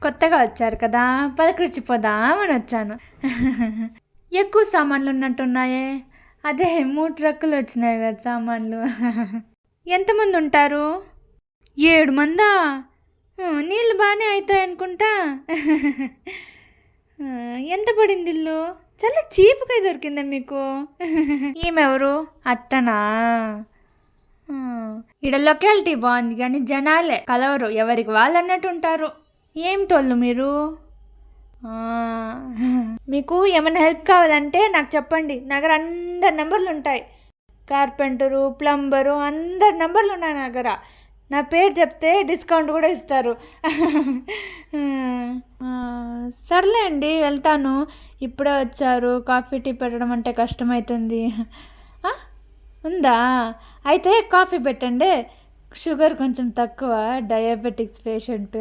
కొత్తగా వచ్చారు కదా, పలకరించిపోదామని వచ్చాను. ఎక్కువ సామాన్లు ఉన్నట్టున్నాయే. అదే 3 ట్రక్కులు వచ్చినాయి కదా సామాన్లు. ఎంతమంది ఉంటారు? 7 మందా? నీళ్ళు బాగానే అవుతాయి అనుకుంటా. ఎంత పడింది ఇల్లు? చాలా చీప్గా దొరికిందా మీకు? ఈమెవరు? అత్తనా? ఈడ లొకాలిటీ బాగుంది కానీ జనాలే కలవరు, ఎవరికి వాళ్ళు అన్నట్టు ఉంటారు. ఏమిటోళ్ళు మీరు? ఆ, మీకు ఏమైనా హెల్ప్ కావాలంటే నాకు చెప్పండి. నా దగ్గర అందరి నెంబర్లు ఉంటాయి. కార్పెంటరు, ప్లంబరు అందరి నెంబర్లు ఉన్నాయి నా దగ్గర. నా పేరు చెప్తే డిస్కౌంట్ కూడా ఇస్తారు. సర్లే అండి, వెళ్తాను. ఇప్పుడే వచ్చారు, కాఫీ టీ పెట్టడం అంటే కష్టమవుతుంది. ఉందా? అయితే కాఫీ పెట్టండి. షుగర్ కొంచెం తక్కువ, డయాబెటిక్స్ పేషెంట్.